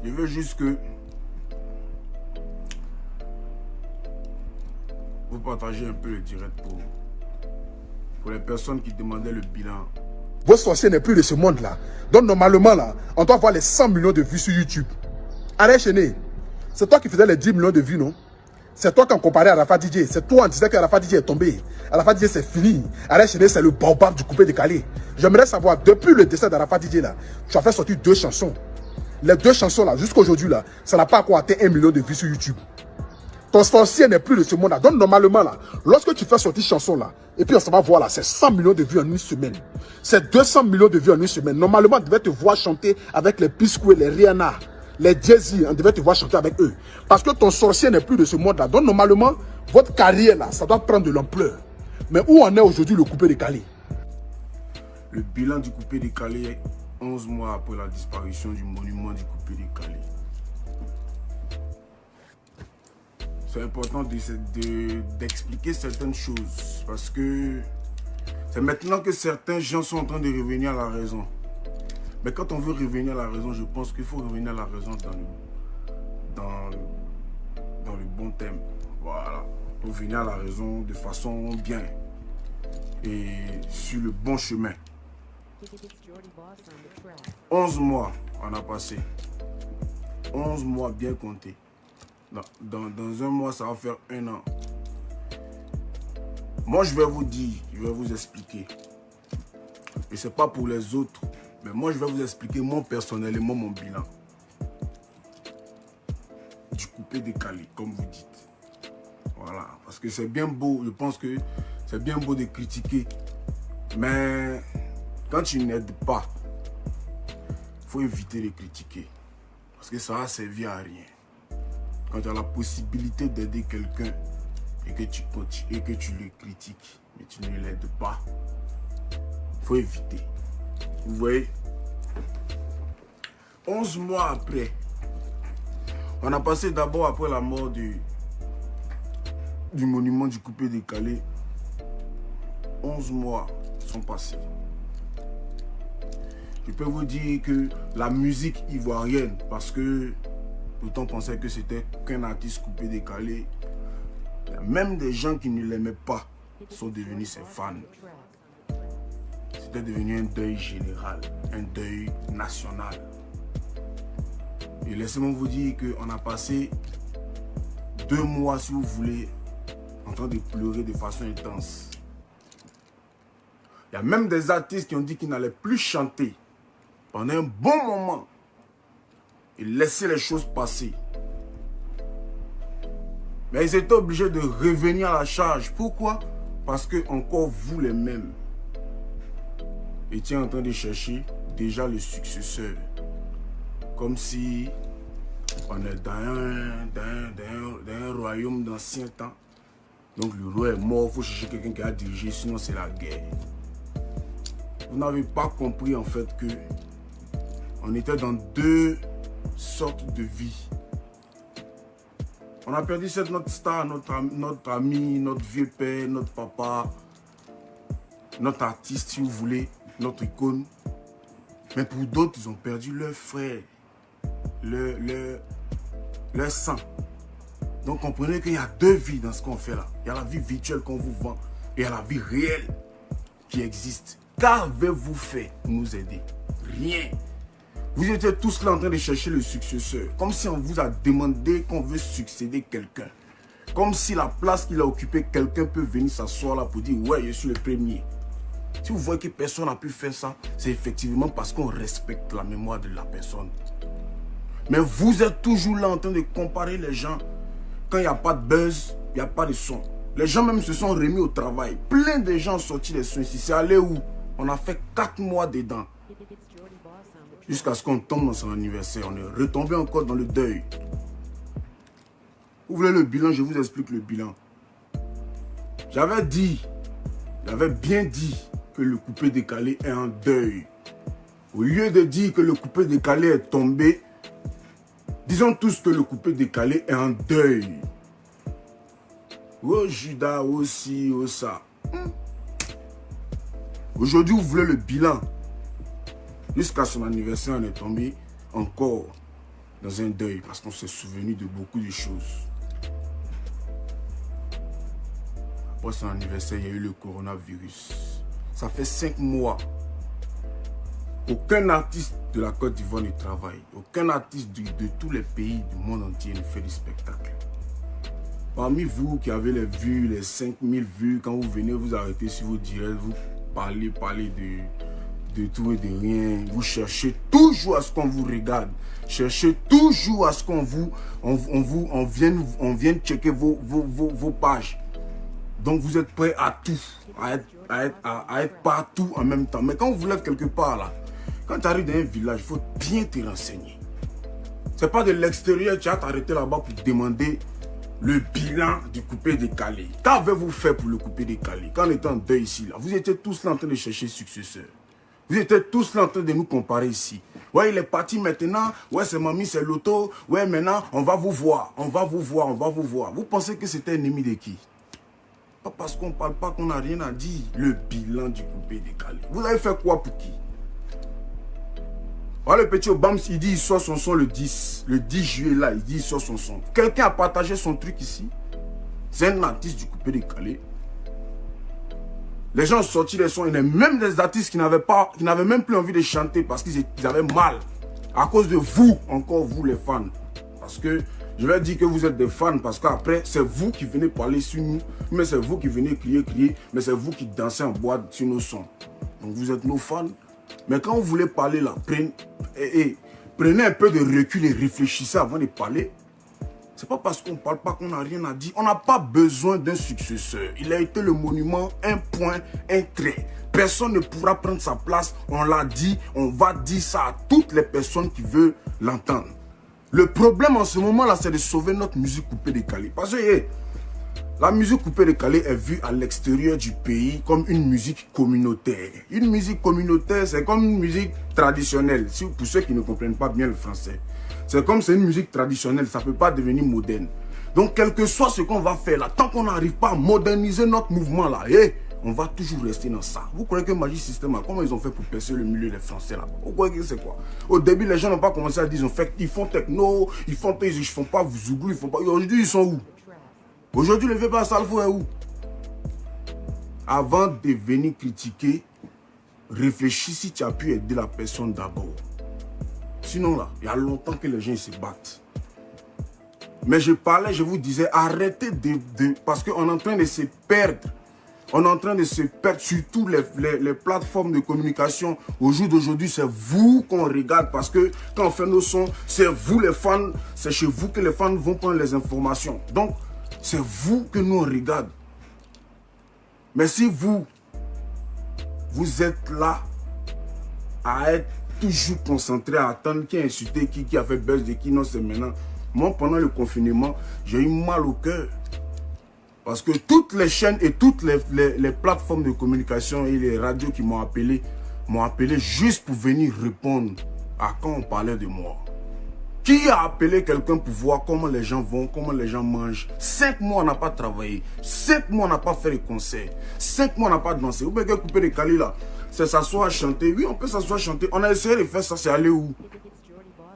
Je veux juste que vous partagez un peu le direct pour les personnes qui demandaient le bilan. Votre sorcier n'est plus de ce monde-là. Donc normalement, là, on doit avoir les 100 millions de vues sur YouTube. Arrête Chéné, c'est toi qui faisais les 10 millions de vues, non? C'est toi qui en comparait à Arafat DJ. C'est toi qui disais que Arafat DJ est tombé. Arafat DJ c'est fini. Arrête Chéné, c'est le baobab du coupé décalé. J'aimerais savoir, depuis le décès d'Arafat DJ là, tu as fait sortir 2 chansons. Les 2 chansons là, jusqu'à aujourd'hui là, ça n'a pas encore atteint 1 million de vues sur YouTube. Ton sorcier n'est plus de ce monde là. Donc normalement là, lorsque tu fais sortir chanson là, et puis on va voir là, c'est 100 millions de vues en une semaine. C'est 200 millions de vues en une semaine. Normalement, on devait te voir chanter avec les P-Square, les Rihanna, les Jay-Z, on devait te voir chanter avec eux. Parce que ton sorcier n'est plus de ce monde là. Donc normalement, votre carrière là, ça doit prendre de l'ampleur. Mais où en est aujourd'hui le coupé décalé? Le bilan du coupé décalé, 11 mois après la disparition du monument du coupé décalé. C'est important d'expliquer certaines choses parce que c'est maintenant que certains gens sont en train de revenir à la raison. Mais quand on veut revenir à la raison, je pense qu'il faut revenir à la raison dans le bon thème. Voilà. Revenir à la raison de façon bien et sur le bon chemin. 11 mois on a passé. 11 mois bien comptés. Dans un mois, ça va faire 1 an. Moi, je vais vous dire, je vais vous expliquer. Et ce n'est pas pour les autres, mais moi, je vais vous expliquer mon personnellement mon bilan. Du coupé décalé, comme vous dites. Voilà, parce que c'est bien beau, je pense que c'est bien beau de critiquer. Mais quand tu n'aides pas, il faut éviter de critiquer. Parce que ça va servir à rien. Quand tu as la possibilité d'aider quelqu'un et que tu continues et que tu le critiques, mais tu ne l'aides pas, il faut éviter. Vous voyez, 11 mois après, on a passé d'abord après la mort du monument du coupé décalé. 11 mois sont passés. Je peux vous dire que la musique ivoirienne, parce que autant penser que c'était qu'un artiste coupé décalé. Même des gens qui ne l'aimaient pas sont devenus ses fans. C'était devenu un deuil général, un deuil national. Et laissez-moi vous dire qu'on a passé 2 mois, si vous voulez, en train de pleurer de façon intense. Il y a même des artistes qui ont dit qu'ils n'allaient plus chanter pendant un bon moment. Et laisser les choses passer. Mais ils étaient obligés de revenir à la charge. Pourquoi? Parce que encore vous les mêmes étiez en train de chercher déjà le successeur. Comme si on est dans un royaume d'ancien temps. Donc le roi est mort, il faut chercher quelqu'un qui a dirigé, sinon c'est la guerre. Vous n'avez pas compris en fait que on était dans 2 sorte de vie. On a perdu notre star, notre ami, notre vieux père, notre papa, notre artiste si vous voulez, notre icône. Mais pour d'autres, ils ont perdu leur frère, leur sang. Donc comprenez qu'il y a 2 vies dans ce qu'on fait là. Il y a la vie virtuelle qu'on vous vend et il y a la vie réelle qui existe. Qu'avez-vous fait pour nous aider? Rien. Vous étiez tous là en train de chercher le successeur. Comme si on vous a demandé qu'on veut succéder quelqu'un. Comme si la place qu'il a occupée, quelqu'un peut venir s'asseoir là pour dire « Ouais, je suis le premier ». Si vous voyez que personne n'a pu faire ça, c'est effectivement parce qu'on respecte la mémoire de la personne. Mais vous êtes toujours là en train de comparer les gens. Quand il n'y a pas de buzz, il n'y a pas de son. Les gens même se sont remis au travail. Plein de gens ont sorti les sons ici. C'est allé où? On a fait 4 mois dedans. Jusqu'à ce qu'on tombe dans son anniversaire. On est retombé encore dans le deuil. Vous voulez le bilan? Je vous explique le bilan. J'avais bien dit que le coupé décalé est en deuil. Au lieu de dire que le coupé décalé est tombé, disons tous que le coupé décalé est en deuil. Oh Judas, aussi, oh ça. Aujourd'hui, vous voulez le bilan. Jusqu'à son anniversaire, on est tombé encore dans un deuil parce qu'on s'est souvenu de beaucoup de choses. Après son anniversaire, il y a eu le coronavirus. Ça fait 5 mois. Aucun artiste de la Côte d'Ivoire ne travaille. Aucun artiste de tous les pays du monde entier ne fait du spectacle. Parmi vous qui avez les vues, les 5000 vues, quand vous venez vous arrêtez sur vos directs, vous parlez de tout et de rien. Vous cherchez toujours à ce qu'on vous regarde. Cherchez toujours à ce qu'on vienne checker vos pages. Donc vous êtes prêts à tout, à être partout en même temps. Mais quand vous voulez être quelque part là, quand tu arrives dans un village, il faut bien te renseigner. Ce n'est pas de l'extérieur, tu vas t'arrêter là-bas pour demander le bilan du coupé décalé. Qu'avez-vous fait pour le coupé décalé? Quand on était en deuil ici, là, vous étiez tous là en train de chercher successeur. Vous étiez tous là en train de nous comparer ici. Ouais, il est parti maintenant. Ouais, c'est mamie, c'est l'auto. Ouais, maintenant, on va vous voir. On va vous voir, on va vous voir. Vous pensez que c'était ennemi de qui? Pas parce qu'on ne parle pas qu'on n'a rien à dire. Le bilan du coupé décalé. Vous avez fait quoi pour qui? Voilà, le petit Obama, il dit il sort son son le 10. Le 10 juillet, là, il dit il sort son son. Quelqu'un a partagé son truc ici. C'est un artiste du coupé décalé. Les gens ont sorti les sons. Il y a même des artistes qui n'avaient même plus envie de chanter parce qu'ils avaient mal. À cause de vous, encore vous les fans. Parce que je vais dire que vous êtes des fans parce qu'après, c'est vous qui venez parler sur nous. Mais c'est vous qui venez crier. Mais c'est vous qui dansez en boîte sur nos sons. Donc vous êtes nos fans. Mais quand vous voulez parler là, prenez un peu de recul et réfléchissez avant de parler. C'est pas parce qu'on ne parle pas qu'on n'a rien à dire. On n'a pas besoin d'un successeur. Il a été le monument, un point, un trait. Personne ne pourra prendre sa place. On l'a dit, on va dire ça à toutes les personnes qui veulent l'entendre. Le problème en ce moment-là, c'est de sauver notre musique coupée décalée. Parce que la musique coupée décalée est vue à l'extérieur du pays comme une musique communautaire. Une musique communautaire, c'est comme une musique traditionnelle. Pour ceux qui ne comprennent pas bien le français. C'est comme c'est une musique traditionnelle, ça ne peut pas devenir moderne. Donc, quel que soit ce qu'on va faire là, tant qu'on n'arrive pas à moderniser notre mouvement là, on va toujours rester dans ça. Vous croyez que Magic System, comment ils ont fait pour percer le milieu des Français là? Vous croyez que c'est quoi? Au début, les gens n'ont pas commencé à dire, ils font techno, ils font pas Zouglou, ils font pas. Aujourd'hui, ils sont où? Aujourd'hui, le vieux pas Salfo est où? Avant de venir critiquer, réfléchis si tu as pu aider la personne d'abord. Sinon là, il y a longtemps que les gens se battent. Mais je parlais, je vous disais, arrêtez parce qu'on est en train de se perdre. On est en train de se perdre sur toutes les plateformes de communication. Au jour d'aujourd'hui, c'est vous qu'on regarde parce que quand on fait nos sons, c'est vous les fans, c'est chez vous que les fans vont prendre les informations. Donc, c'est vous que nous on regarde. Mais si vous êtes là à être toujours concentré à attendre qui a insulté qui a fait buzz de qui, non, c'est maintenant. Moi, pendant le confinement, j'ai eu mal au cœur. Parce que toutes les chaînes et toutes les plateformes de communication et les radios qui m'ont appelé juste pour venir répondre à quand on parlait de moi. Qui a appelé quelqu'un pour voir comment les gens vont, comment les gens mangent? 5 mois, on n'a pas travaillé. 5 mois, on n'a pas fait de concert. 5 mois, on n'a pas dansé. Vous pouvez couper les calis là. C'est s'asseoir à chanter. Oui, on peut s'asseoir à chanter. On a essayé de faire ça, c'est aller où?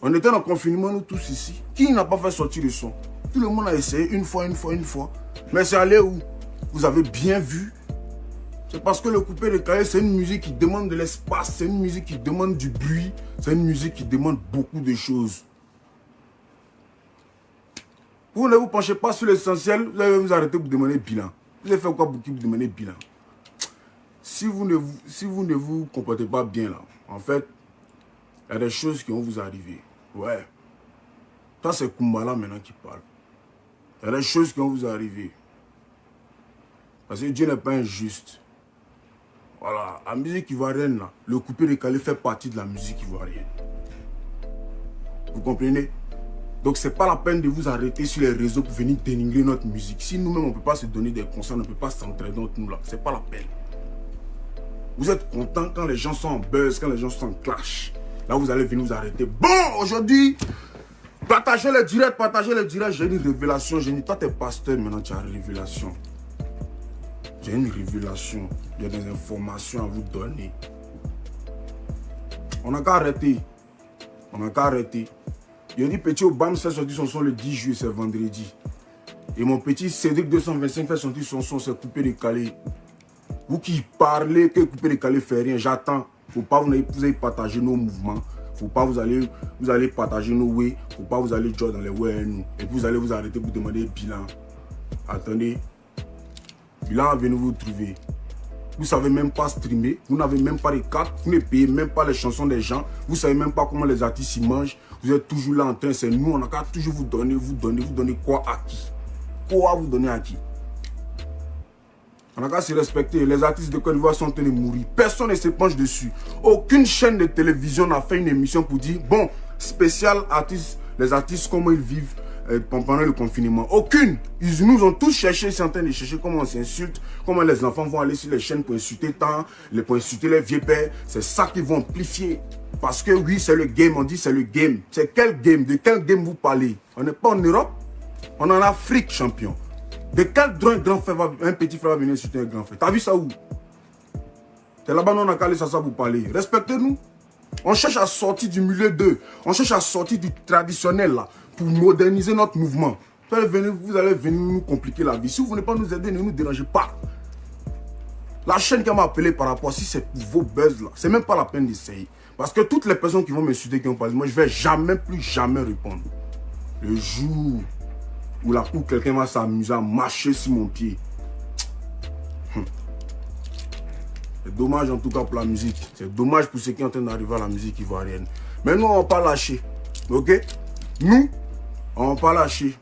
On était en confinement, nous tous ici. Qui n'a pas fait sortir le son? Tout le monde a essayé une fois. Mais c'est aller où? Vous avez bien vu. C'est parce que le coupé décalé, c'est une musique qui demande de l'espace. C'est une musique qui demande du bruit. C'est une musique qui demande beaucoup de choses. Vous ne vous penchez pas sur l'essentiel, vous allez vous arrêter pour demander bilan. Vous avez fait quoi pour vous demander bilan? Si vous ne vous comportez pas bien là, en fait, il y a des choses qui vont vous arriver. Ouais. Ça, c'est Kumbala maintenant qui parle. Il y a des choses qui vont vous arriver. Parce que Dieu n'est pas injuste. Voilà. La musique ivoirienne, là, le coupé décalé fait partie de la musique ivoirienne. Vous comprenez? Donc, ce n'est pas la peine de vous arrêter sur les réseaux pour venir dénigrer notre musique. Si nous-mêmes, on ne peut pas se donner des conseils, on ne peut pas s'entraider entre nous là. Ce n'est pas la peine. Vous êtes content quand les gens sont en buzz, quand les gens sont en clash. Là, vous allez venir vous arrêter. Bon, aujourd'hui, partagez les directs. J'ai une révélation. J'ai dit, toi, t'es pasteur, maintenant, tu as une révélation. J'ai une révélation. J'ai des informations à vous donner. On n'a qu'à arrêter. Il a dit petit Obama fait sortir son son le 10 juillet, c'est vendredi. Et mon petit Cédric 225 fait sortir son son, c'est coupé décalé. Vous qui parlez que coupé décalé fait rien, j'attends. Faut pas vous allez partager nos mouvements. Faut pas vous allez partager nos way. Faut pas vous allez jouer dans les way nous. Et puis vous allez vous arrêter pour demander bilan. Attendez. Bilan, venez vous trouver. Vous savez même pas streamer. Vous n'avez même pas les cartes. Vous ne payez même pas les chansons des gens. Vous savez même pas comment les artistes y mangent. Vous êtes toujours là en train. C'est nous, on a qu'à toujours vous donner quoi à qui? Quoi vous donner à qui? On a qu'à se respecter. Les artistes de Côte d'Ivoire sont en train de mourir. Personne ne se penche dessus. Aucune chaîne de télévision n'a fait une émission pour dire, bon, spécial artistes, les artistes, comment ils vivent pendant le confinement. Aucune. Ils nous ont tous cherché, ils sont en train de chercher comment on s'insulte, comment les enfants vont aller sur les chaînes pour insulter tant, pour insulter les vieux pères. C'est ça qu'ils vont amplifier. Parce que oui, c'est le game. On dit c'est le game. C'est quel game? De quel game vous parlez? On n'est pas en Europe. On est en Afrique, champion. De quel grand frère un petit frère va venir insulter un grand frère? T'as vu ça où? C'est là-bas, on a calé ça pour parler. Respectez-nous. On cherche à sortir du milieu d'eux. On cherche à sortir du traditionnel là, pour moderniser notre mouvement. Vous allez venir nous compliquer la vie. Si vous ne voulez pas nous aider, ne nous dérangez pas. La chaîne qui m'a appelé par rapport, si c'est pour vos buzz là, c'est même pas la peine d'essayer. Parce que toutes les personnes qui vont m'insulter, qui vont parler, moi je vais jamais, plus jamais répondre. Le jour où quelqu'un va s'amuser à marcher sur mon pied. C'est dommage en tout cas pour la musique. C'est dommage pour ceux qui sont en train d'arriver à la musique ivoirienne. Mais nous, on ne va pas lâcher. Ok? Nous, on ne va pas lâcher.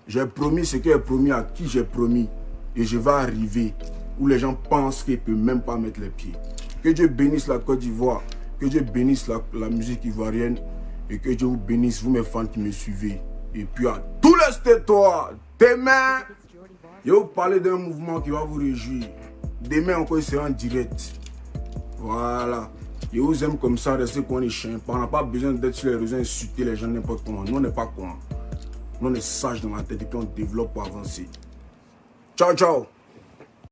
J'ai promis ce que j'ai promis à qui j'ai promis. Et je vais arriver où les gens pensent qu'ils ne peuvent même pas mettre les pieds. Que Dieu bénisse la Côte d'Ivoire. Que Dieu bénisse la musique ivoirienne. Et que Dieu vous bénisse, vous mes fans qui me suivez. Et puis à tous les stétoires, demain, je vais vous parler d'un mouvement qui va vous réjouir. Demain encore, il sera en direct. Voilà. Je vous aime comme ça, restez qu'on est chiens. On n'a pas besoin d'être sur les réseaux, insulter les gens n'importe comment. Nous, on n'est pas con. Nous, on est sages dans la tête et puis on développe pour avancer. Ciao, ciao.